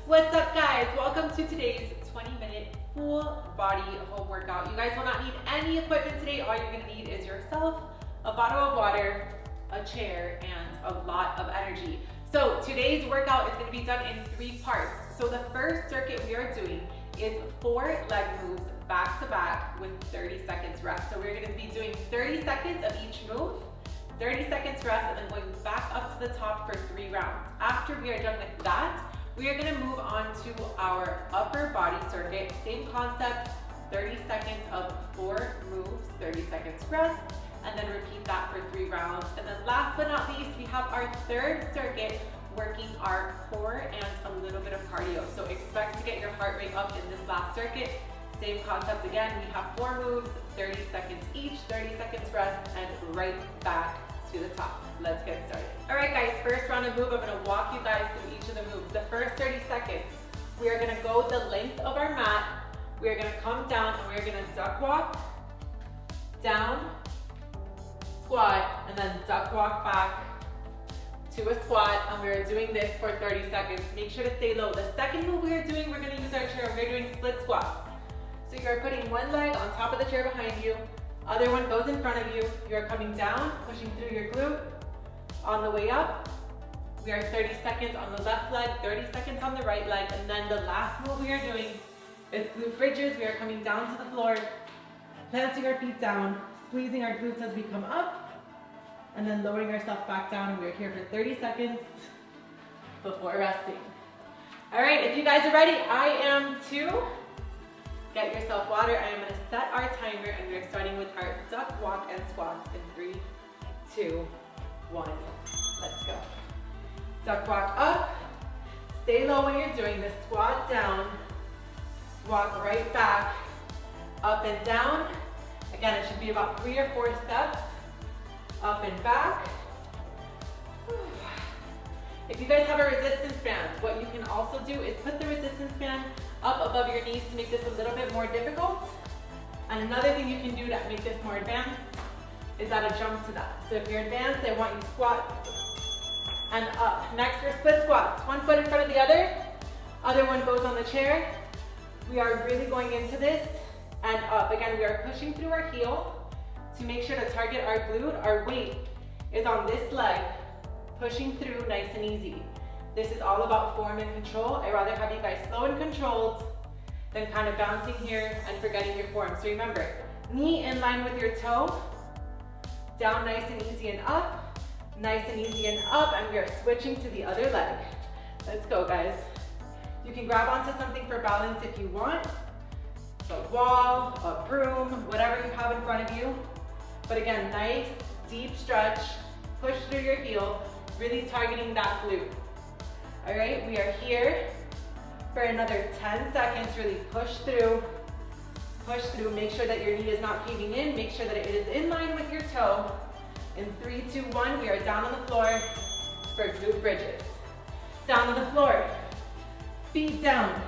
What's up, guys? Welcome to today's 20-minute full body home workout. You guys will not need any equipment today. All you're gonna need is yourself, a bottle of water, a chair, and a lot of energy. So today's workout is gonna be done in 3 parts. So the first circuit we are doing is 4 leg moves back to back with 30 seconds rest. So we're gonna be doing 30 seconds of each move, 30 seconds rest, and then going back up to the top for 3 rounds. After we are done with that, we are gonna move on to our upper body circuit. Same concept, 30 seconds of 4 moves, 30 seconds rest, and then repeat that for 3 rounds. And then last but not least, we have our third circuit working our core and a little bit of cardio. So expect to get your heart rate up in this last circuit. Same concept again, we have 4 moves, 30 seconds each, 30 seconds rest, and right back to the top. Let's get started. All right, guys, first round of move, I'm gonna walk you guys through each of the moves. The first 30 seconds, we are gonna go the length of our mat. We are gonna come down and we're gonna duck walk, down, squat, and then duck walk back to a squat, and we're doing this for 30 seconds. Make sure to stay low. The second move we're doing, we're gonna use our chair. We're doing split squats. So you're putting one leg on top of the chair behind you, other one goes in front of you. You're coming down, pushing through your glute. On the way up, we are 30 seconds on the left leg, 30 seconds on the right leg, and then the last move we are doing is glute bridges. We are coming down to the floor, planting our feet down, squeezing our glutes as we come up, and then lowering ourselves back down. And we're here for 30 seconds before resting. All right, if you guys are ready, I am too. Get yourself water. I am gonna set our timer, and we're starting with our duck walk and squats in 3, 2, 1. Let's go. Duck walk up. Stay low when you're doing this. Squat down. Walk right back. Up and down. Again, it should be about 3 or 4 steps. Up and back. If you guys have a resistance band, what you can also do is put the resistance band up above your knees to make this a little bit more difficult. And another thing you can do to make this more advanced is add a jump to that. So if you're advanced, I want you to squat and up. Next, we're split squats. One foot in front of the other one goes on the chair. We are really going into this and up. Again, we are pushing through our heel to make sure to target our glute. Our weight is on this leg, pushing through nice and easy. This is all about form and control. I'd rather have you guys slow and controlled than kind of bouncing here and forgetting your form. So remember, knee in line with your toe, down nice and easy and up, nice and easy and up, and we are switching to the other leg. Let's go, guys. You can grab onto something for balance if you want. A wall, a broom, whatever you have in front of you. But again, nice, deep stretch, push through your heel, really targeting that glute. All right, we are here for another 10 seconds. Really push through, make sure that your knee is not caving in, make sure that it is in line with your toe. In 3, 2, 1, we are down on the floor for glute bridges. Down on the floor, feet down,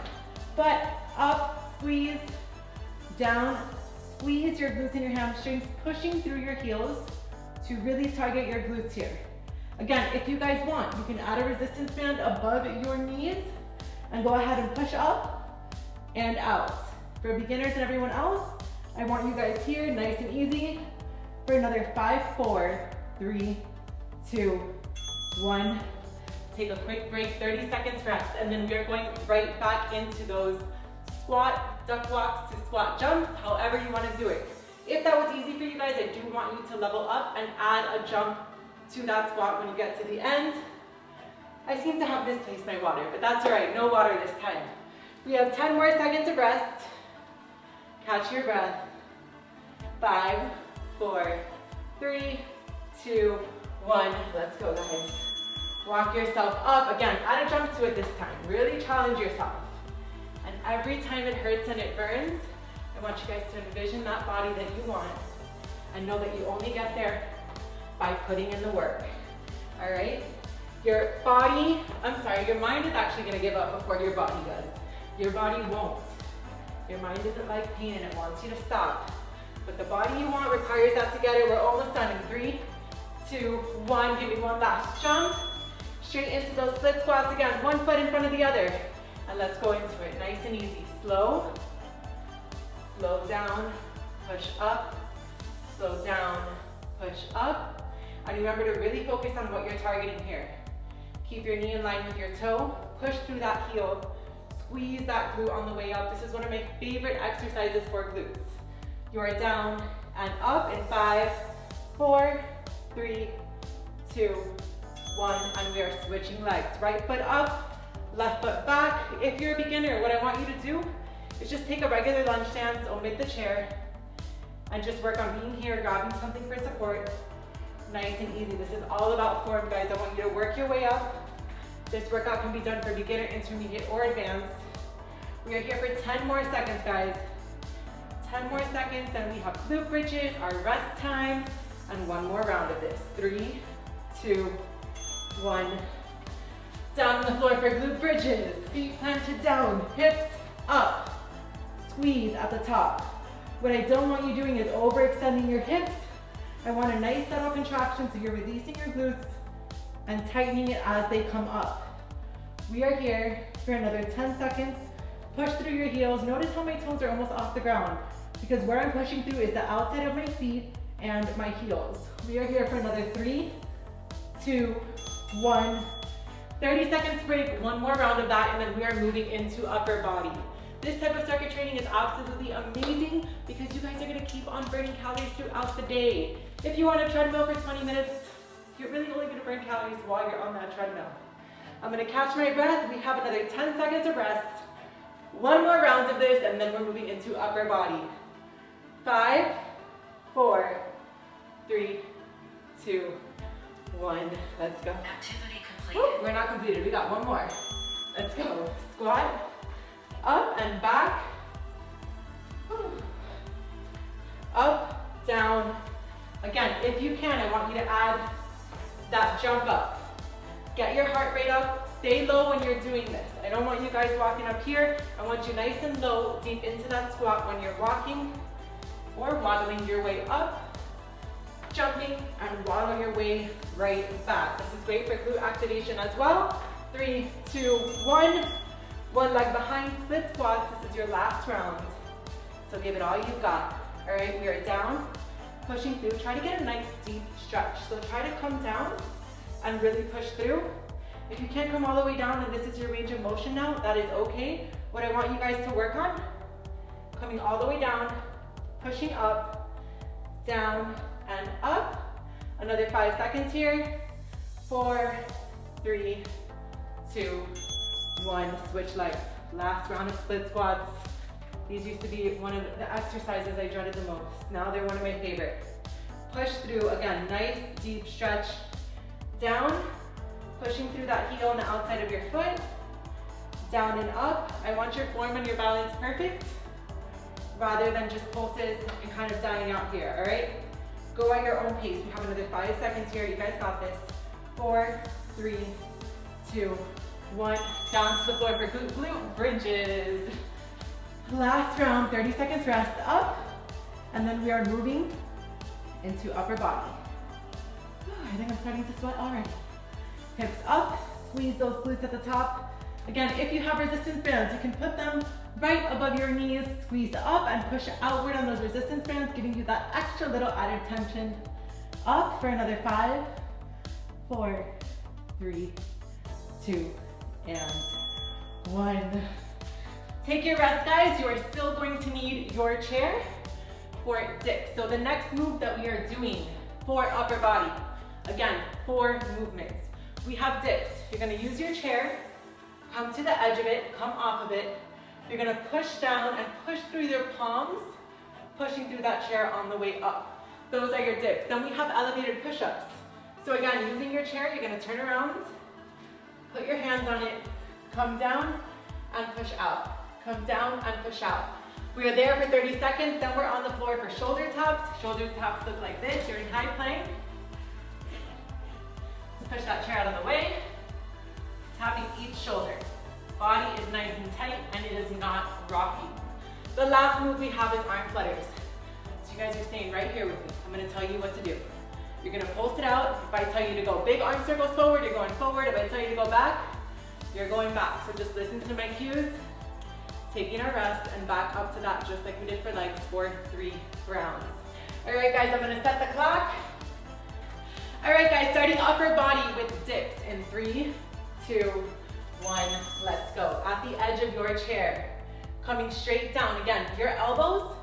butt up, squeeze, down, squeeze your glutes and your hamstrings, pushing through your heels to really target your glutes here. Again, if you guys want, you can add a resistance band above your knees and go ahead and push up and out. For beginners and everyone else, I want you guys here, nice and easy, for another 5, 4, 3, 2, 1. Take a quick break, 30 seconds rest, and then we are going right back into those squat, duck walks to squat jumps, however you want to do it. If that was easy for you guys, I do want you to level up and add a jump to that squat when you get to the end. I seem to have misplaced my water, but that's all right, no water this time. We have 10 more seconds of rest. Catch your breath. 5, 4, 3, 2, 1. Let's go, guys. Walk yourself up. Again, add a jump to it this time. Really challenge yourself. And every time it hurts and it burns, I want you guys to envision that body that you want and know that you only get there by putting in the work. All right? Your mind is actually gonna give up before your body does. Your body won't. Your mind doesn't like pain and it wants you to stop. But the body you want requires that together. We're almost done in 3, 2, 1. Give me one last jump. Straight into those split squats again. One foot in front of the other. And let's go into it, nice and easy. Slow, slow down, push up, slow down, push up. And remember to really focus on what you're targeting here. Keep your knee in line with your toe, push through that heel, squeeze that glute on the way up. This is one of my favorite exercises for glutes. You are down and up in 5, 4, 3, 2, 1, and we are switching legs. Right foot up, left foot back. If you're a beginner, what I want you to do is just take a regular lunge stance, omit the chair, and just work on being here, grabbing something for support. Nice and easy. This is all about form, guys. I want you to work your way up. This workout can be done for beginner, intermediate, or advanced. We are here for 10 more seconds, guys. 10 more seconds, then we have glute bridges, our rest time, and one more round of this. 3, 2, 1. Down on the floor for glute bridges. Feet planted down, hips up. Squeeze at the top. What I don't want you doing is overextending your hips. I want a nice subtle contraction so you're releasing your glutes and tightening it as they come up. We are here for another 10 seconds. Push through your heels. Notice how my toes are almost off the ground because where I'm pushing through is the outside of my feet and my heels. We are here for another 3, 2, 1. 30 seconds break, one more round of that, and then we are moving into upper body. This type of circuit training is absolutely amazing because you guys are gonna keep on burning calories throughout the day. If you want to treadmill for 20 minutes, you're really only gonna burn calories while you're on that treadmill. I'm gonna catch my breath. We have another 10 seconds of rest. One more round of this, and then we're moving into upper body. 5, 4, 3, 2, 1. Let's go. Activity completed. Woo, we're not completed. We got one more. Let's go. Squat. Up and back. Woo. Up, down. Again, if you can, I want you to add that jump up. Get your heart rate up. Stay low when you're doing this. I don't want you guys walking up here. I want you nice and low, deep into that squat when you're walking or waddling your way up, jumping, and waddle your way right back. This is great for glute activation as well. 3, 2, 1. One leg behind, split squats. This is your last round. So give it all you've got. All right, we are down, pushing through. Try to get a nice deep stretch. So try to come down and really push through. If you can't come all the way down and this is your range of motion now, that is okay. What I want you guys to work on, coming all the way down, pushing up, down, and up. Another 5 seconds here. 4, 3, 2, 1. Switch legs. Last round of split squats. These used to be one of the exercises I dreaded the most. Now they're one of my favorites. Push through, again, nice deep stretch. Down, pushing through that heel on the outside of your foot. Down and up. I want your form and your balance perfect rather than just pulses and kind of dying out here, all right? Go at your own pace. We have another 5 seconds here. You guys got this. 4, 3, 2, 1. Down to the floor for glute bridges. Last round, 30 seconds rest, up, and then we are moving into upper body. I think I'm starting to sweat already. Hips up, squeeze those glutes at the top. Again, if you have resistance bands, you can put them right above your knees, squeeze up and push outward on those resistance bands, giving you that extra little added tension. Up for another 5, 4, 3, 2, and 1. Take your rest, guys. You are still going to need your chair for dips. So the next move that we are doing for upper body, again, 4 movements. We have dips. You're gonna use your chair, come to the edge of it, come off of it. You're gonna push down and push through your palms, pushing through that chair on the way up. Those are your dips. Then we have elevated push-ups. So again, using your chair, you're gonna turn around, put your hands on it, come down and push out. Come down and push out. We are there for 30 seconds, then we're on the floor for shoulder taps. Shoulder taps look like this. You're in high plank. Let's push that chair out of the way. Tapping each shoulder. Body is nice and tight and it is not rocky. The last move we have is arm flutters. So you guys are staying right here with me. I'm gonna tell you what to do. You're gonna pulse it out. If I tell you to go big arm circles forward, you're going forward. If I tell you to go back, you're going back. So just listen to my cues, taking a rest and back up to that, just like we did for legs for 3 rounds. All right, guys, I'm gonna set the clock. All right, guys, starting upper body with dips in 3, 2, 1, let's go. At the edge of your chair, coming straight down. Again, your elbows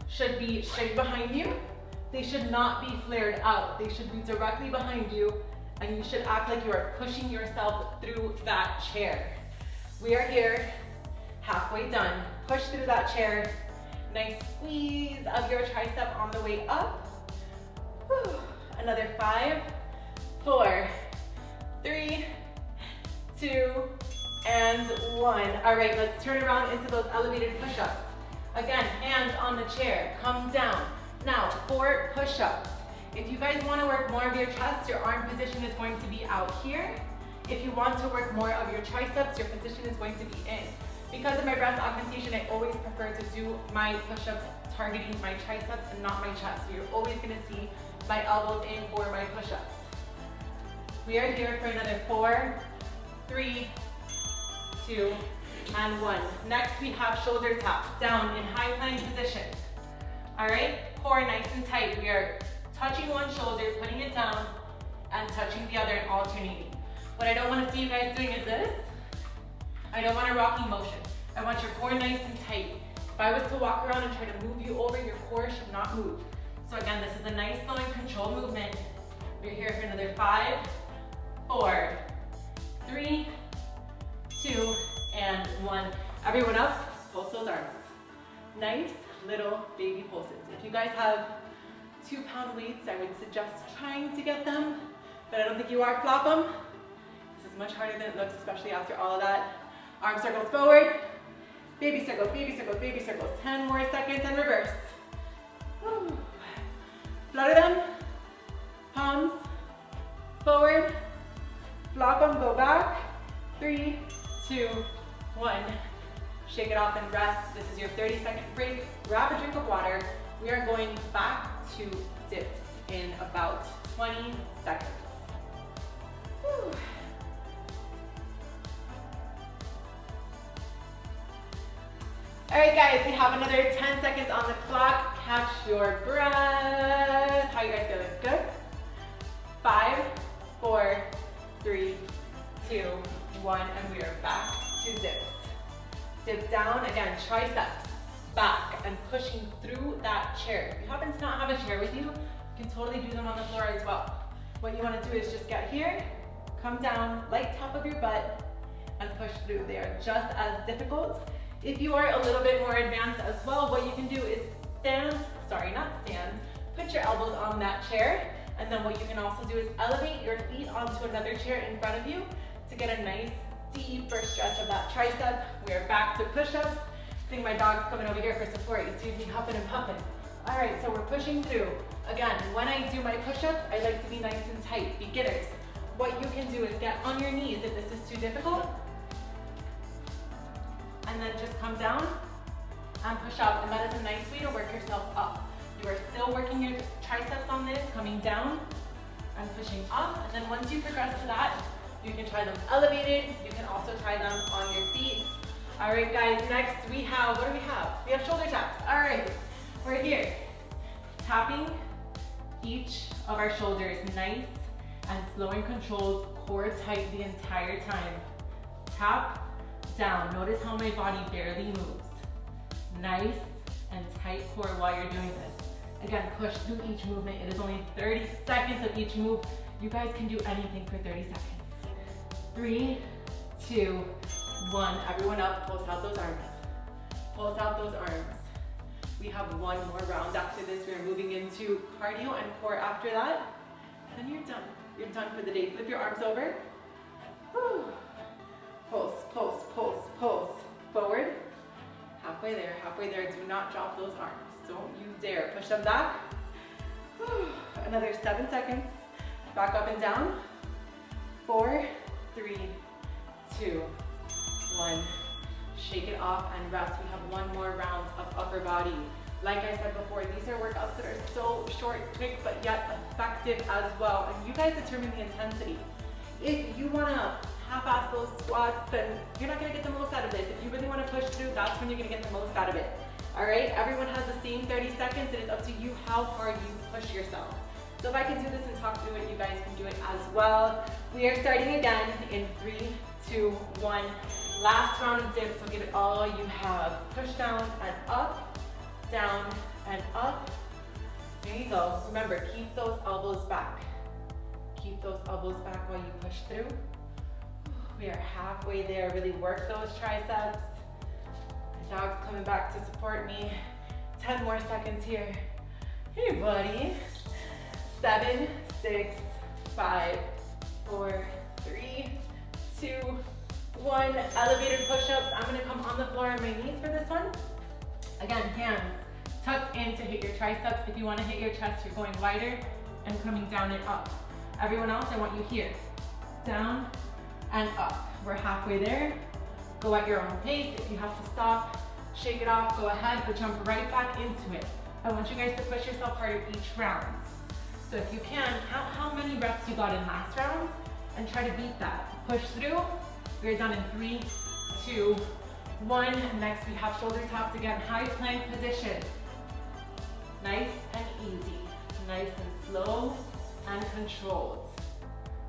should be straight behind you. They should not be flared out. They should be directly behind you, and you should act like you are pushing yourself through that chair. We are here, halfway done. Push through that chair. Nice squeeze of your tricep on the way up. Whew. Another 5, 4, 3, 2, and 1. All right, let's turn around into those elevated push-ups. Again, hands on the chair, come down. Now, 4 push-ups. If you guys want to work more of your chest, your arm position is going to be out here. If you want to work more of your triceps, your position is going to be in. Because of my breast augmentation, I always prefer to do my push-ups targeting my triceps and not my chest. So you're always going to see my elbows in for my push-ups. We are here for another 4, 3, 2, and 1. Next, we have shoulder taps down in high plank position. All right, core nice and tight. We are touching one shoulder, putting it down, and touching the other and alternating. What I don't want to see you guys doing is this. I don't want a rocking motion. I want your core nice and tight. If I was to walk around and try to move you over, your core should not move. So again, this is a nice, slow and controlled movement. We're here for another 5, 4, 3, 2, and 1. Everyone up, pulse those arms. Nice little baby pulses. If you guys have 2-pound weights, I would suggest trying to get them, but I don't think you are. Flop them. This is much harder than it looks, especially after all of that. Arm circles forward, baby circles, baby circles, baby circles. 10 more seconds and reverse. Woo. Flutter them, palms, forward, flop them, go back. 3, 2, 1. Shake it off and rest. This is your 30-second break. Grab a drink of water. We are going back to dips in about 20 seconds. Whew. All right, guys, we have another 10 seconds on the clock. Catch your breath. How you guys feeling? Good? 5, 4, 3, 2, 1, and we are back to dips. Dip down, again, triceps, back, and pushing through that chair. If you happen to not have a chair with you, you can totally do them on the floor as well. What you want to do is just get here, come down, light tap of your butt, and push through. They are just as difficult. If you are a little bit more advanced as well, what you can do is put your elbows on that chair, and then what you can also do is elevate your feet onto another chair in front of you to get a nice deeper stretch of that tricep. We are back to push-ups. I think my dog's coming over here for support. You see me huffing and puffing. All right, so we're pushing through. Again, when I do my push-ups, I like to be nice and tight. Beginners, what you can do is get on your knees if this is too difficult, and then just come down and push up, and that is a nice way to work yourself up. You are still working your triceps on this, coming down and pushing up, and then once you progress to that, you can try them elevated. You can also try them on your feet. All right, guys, next we have, what do we have? We have shoulder taps. All right, we're here. Tapping each of our shoulders, nice and slow and controlled, core tight the entire time. Tap down. Notice how my body barely moves. Nice and tight core while you're doing this. Again, push through each movement. It is only 30 seconds of each move. You guys can do anything for 30 seconds. 3, 2, 1. Everyone up, pulse out those arms. Pulse out those arms. We have one more round after this. We're moving into cardio and core after that. Then you're done. You're done for the day. Flip your arms over. Whew. Pulse, pulse, pulse, pulse. Forward. Halfway there, halfway there. Do not drop those arms. Don't you dare. Push them back. Whew. Another 7 seconds. Back up and down. 4, 3, 2, 1. Shake it off and rest. We have one more round of upper body. Like I said before, these are workouts that are so short, quick, but yet effective as well. And you guys determine the intensity. If you want to half-ass those squats, then you're not gonna get the most out of this. If you really wanna push through, that's when you're gonna get the most out of it. All right, everyone has the same 30 seconds. It is up to you how hard you push yourself. So if I can do this and talk through it, you guys can do it as well. We are starting again in 3, 2, 1. Last round of dips, so give it all you have. Push down and up, down and up. There you go. Remember, keep those elbows back. Keep those elbows back while you push through. We are halfway there. Really work those triceps. The dog's coming back to support me. 10 more seconds here. Hey, buddy. 7, 6, 5, 4, 3, 2, 1. Elevated push-ups. I'm gonna come on the floor on my knees for this one. Again, hands tucked in to hit your triceps. If you wanna hit your chest, you're going wider and coming down and up. Everyone else, I want you here. Down and up. We're halfway there. Go at your own pace. If you have to stop, shake it off, go ahead, but jump right back into it. I want you guys to push yourself harder each round. So if you can, count how many reps you got in last round and try to beat that. Push through. We're done in 3, 2, 1. Next we have shoulder taps again, high plank position. Nice and easy, nice and slow and controlled.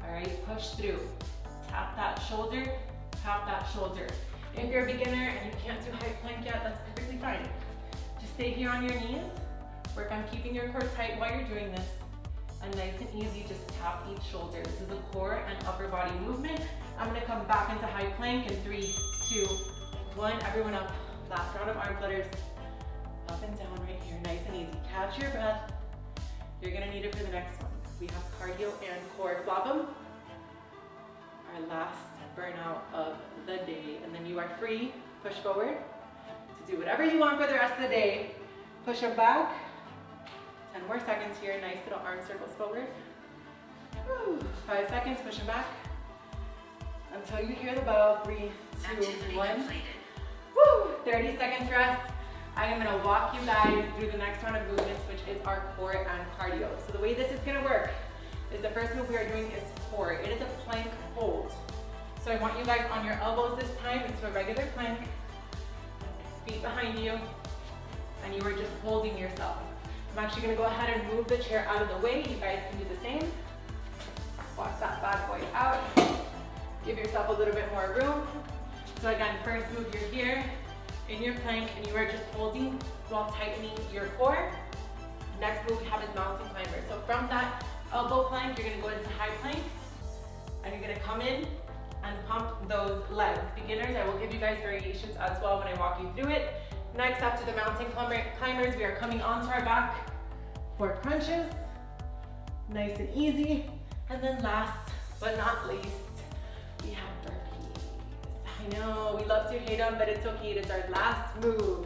All right, push through. Tap that shoulder, tap that shoulder. If you're a beginner and you can't do high plank yet, that's perfectly fine. Just stay here on your knees. Work on keeping your core tight while you're doing this. And nice and easy, just tap each shoulder. This is a core and upper body movement. I'm gonna come back into high plank in 3, 2, 1. Everyone up. Last round of arm flutters. Up and down right here, nice and easy. Catch your breath. You're gonna need it for the next one. We have cardio and core. Flop them. Our last burnout of the day. And then you are free, push forward, to do whatever you want for the rest of the day. Push them back. 10 more seconds here, nice little arm circles forward. Woo. 5 seconds, push them back. Until you hear the bell, 3, 2, 1. Woo. 30 seconds rest. I am gonna walk you guys through the next round of movements, which is our core and cardio. So the way this is gonna work is the first move we are doing is core. It is a plank hold. So I want you guys on your elbows this time into a regular plank. Feet behind you, and you are just holding yourself. I'm actually gonna go ahead and move the chair out of the way. You guys can do the same. Walk that bad boy out. Give yourself a little bit more room. So again, first move, you're here in your plank and you are just holding while tightening your core. Next move we have is mountain climber. So from that elbow plank, you're gonna go into high plank and you're gonna come in and pump those legs. Beginners, I will give you guys variations as well when I walk you through it. Next, after the mountain climbers, we are coming onto our back for crunches. Nice and easy. And then last but not least, we have burpees. I know, we love to hate them, but it's okay. It is our last move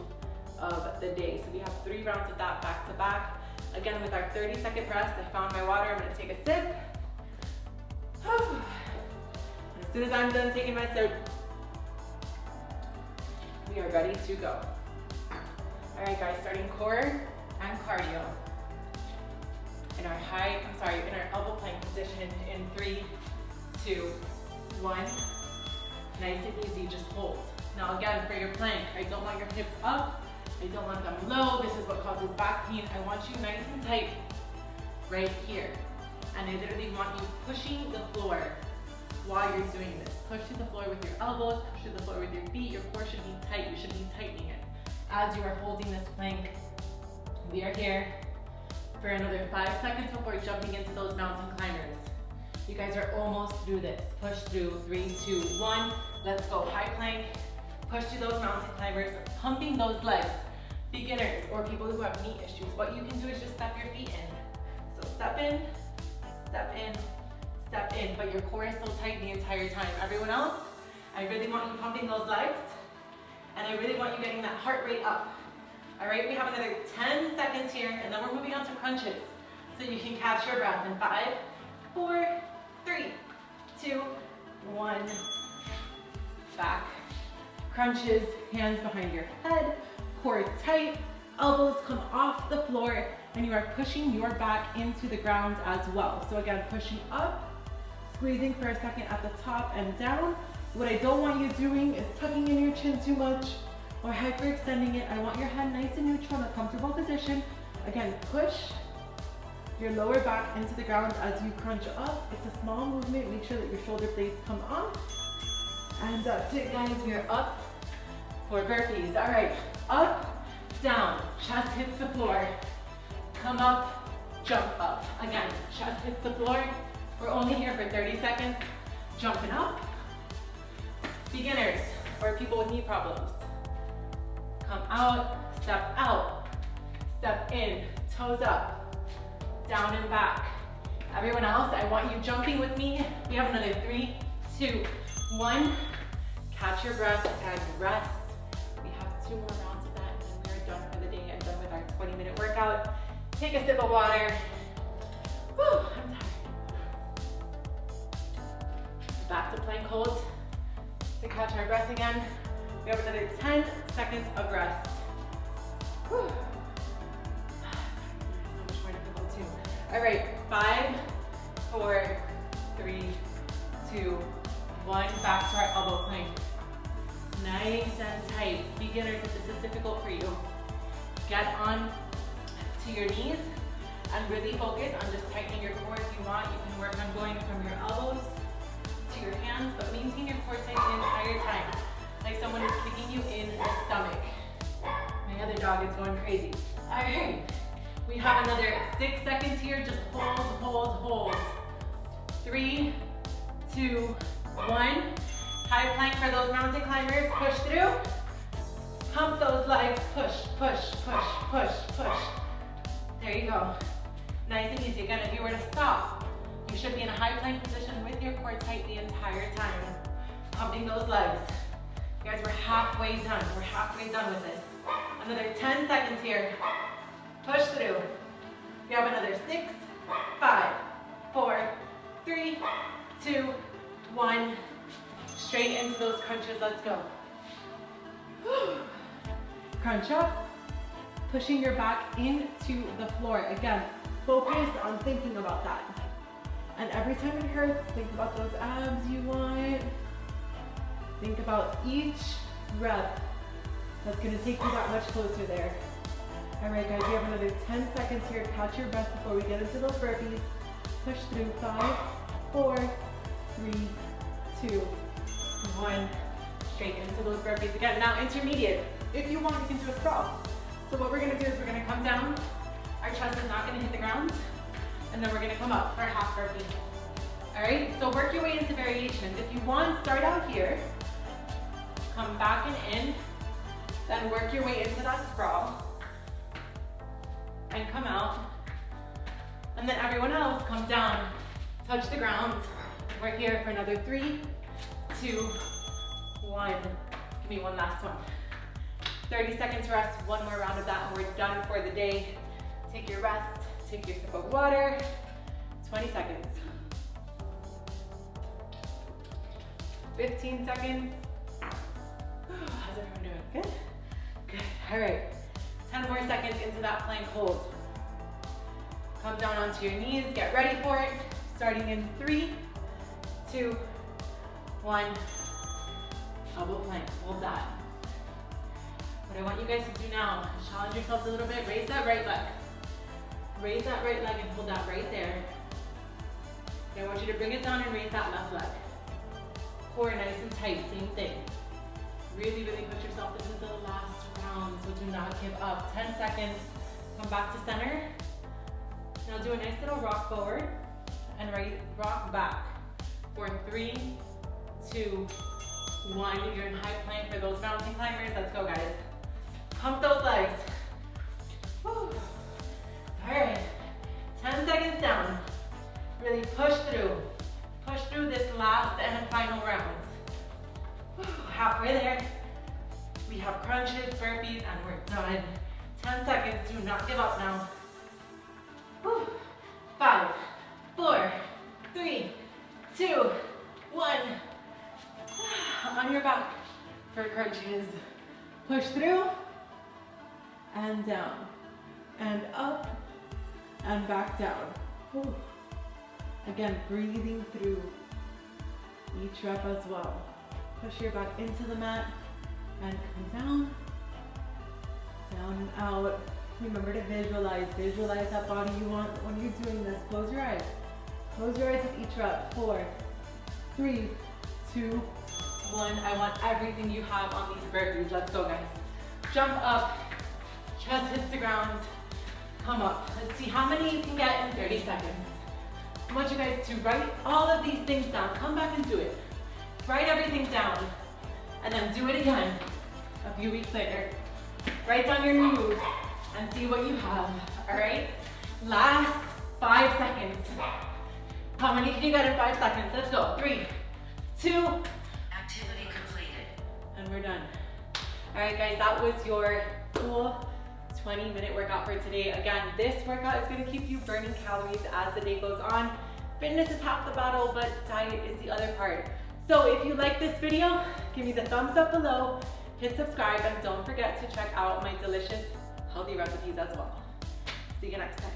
of the day. So we have 3 rounds of that back to back. Again, with our 30-second rest, I found my water. I'm gonna take a sip. And as soon as I'm done taking my sip, we are ready to go. All right, guys, starting core and cardio. In our elbow plank position in 3, 2, 1. Nice and easy, just hold. Now again, for your plank, I don't want your hips up. I don't want them low. This is what causes back pain. I want you nice and tight right here. And I literally want you pushing the floor while you're doing this. Push to the floor with your elbows, push to the floor with your feet. Your core should be tight. You should be tightening it. As you are holding this plank, we are here for another 5 seconds before jumping into those mountain climbers. You guys are almost through this. Push through, 3, 2, 1. Let's go, high plank. Push to those mountain climbers, pumping those legs. Beginners or people who have knee issues, what you can do is just step your feet in. So step in, step in, step in, but your core is so tight the entire time. Everyone else, I really want you pumping those legs, and I really want you getting that heart rate up. All right, we have another 10 seconds here, and then we're moving on to crunches. So you can catch your breath in 5, 4, 3, 2, 1. Back. Crunches, hands behind your head, core tight, elbows come off the floor, and you are pushing your back into the ground as well. So again, pushing up, squeezing for a second at the top and down. What I don't want you doing is tucking in your chin too much or hyperextending it. I want your head nice and neutral in a comfortable position. Again, push your lower back into the ground as you crunch up. It's a small movement. Make sure that your shoulder blades come up. And that's it, guys. We are up for burpees. All right, up, down, chest hits the floor. Come up, jump up. Again, chest hits the floor. We're only here for 30 seconds. Jumping up. Beginners or people with knee problems. Come out, step in, toes up, down and back. Everyone else, I want you jumping with me. We have another 3, 2, 1. Catch your breath and rest. We have 2 more rounds of that and then we are done for the day and done with our 20-minute workout. Take a sip of water. Whew, I'm tired. Back to plank hold. To catch our breath again. We have another 10 seconds of rest. Whew. So much more difficult too. All right, 5, 4, 3, 2, 1. Back to our elbow plank. Nice and tight. Beginners, if this is difficult for you, get on to your knees and really focus on just tightening your core. If you want, you can work on going from your elbows to your hands, but maintain your core tight the entire time. Like someone is kicking you in the stomach. My other dog is going crazy. All right, we have another 6 seconds here. Just hold, hold, hold. 3, 2, 1. High plank for those mountain climbers. Push through. Pump those legs. Push, push, push, push, push. There you go. Nice and easy. Again, if you were to stop, you should be in a high plank position with your core tight the entire time. Pumping those legs. You guys, we're halfway done. We're halfway done with this. Another 10 seconds here. Push through. We have another 6, 5, 4, 3, 2, 1. Straight into those crunches. Let's go. Crunch up. Pushing your back into the floor. Again, focus on thinking about that. And every time it hurts, think about those abs you want. Think about each rep that's gonna take you that much closer there. All right, guys, we have another 10 seconds here. Catch your breath before we get into those burpees. Push through. 5, 4, 3, 2, 1. Straight into those burpees. Again, now intermediate. If you want, you can do a sprawl. So what we're gonna do is we're gonna come down. Our chest is not gonna hit the ground. And then we're gonna come up for a half burpee. All right, so work your way into variations. If you want, start out here. Come back and in. Then work your way into that sprawl. And come out. And then everyone else come down, touch the ground. We're here for another 3, 2, 1. Give me one last one. 30 seconds rest, one more round of that and we're done for the day. Take your rest, take your sip of water. 20 seconds. 15 seconds. How's everyone doing? Good? Good, all right. 10 more seconds into that plank hold. Come down onto your knees, get ready for it. Starting in 3, 2, 1. Elbow plank, hold that. What I want you guys to do now is challenge yourselves a little bit. Raise that right leg. Raise that right leg and hold that right there. Okay, I want you to bring it down and raise that left leg. Core nice and tight, same thing. Really, really push yourself. This is the last round, so do not give up. 10 seconds, come back to center. Now do a nice little rock forward and rock back for 3, 2, 1. You're in high plank for those mountain climbers. Let's go, guys. Pump those legs. Whew. All right, 10 seconds down. Really push through. Push through this last and final round. Whew. Halfway there. We have crunches, burpees, and we're done. 10 seconds, do not give up now. Whew. 5, 4, 3, 2, 1. On your back for crunches. Push through, and down, and up, and back down. Whew. Again, breathing through each rep as well. Push your back into the mat and come down, down and out. Remember to visualize that body you want when you're doing this. Close your eyes. Close your eyes with each rep. 4, 3, 2, 1. I want everything you have on these burpees. Let's go, guys. Jump up, chest hits the ground, come up. Let's see how many you can get in 30 seconds. I want you guys to write all of these things down. Come back and do it. Write everything down, and then do it again a few weeks later. Write down your moves and see what you have, all right? Last 5 seconds. How many can you get in 5 seconds? Let's go. 3, 2. Activity completed. And we're done. All right, guys, that was your cool 20-minute workout for today. Again, this workout is gonna keep you burning calories as the day goes on. Fitness is half the battle, but diet is the other part. So if you like this video, give me the thumbs up below, hit subscribe, and don't forget to check out my delicious healthy recipes as well. See you next time.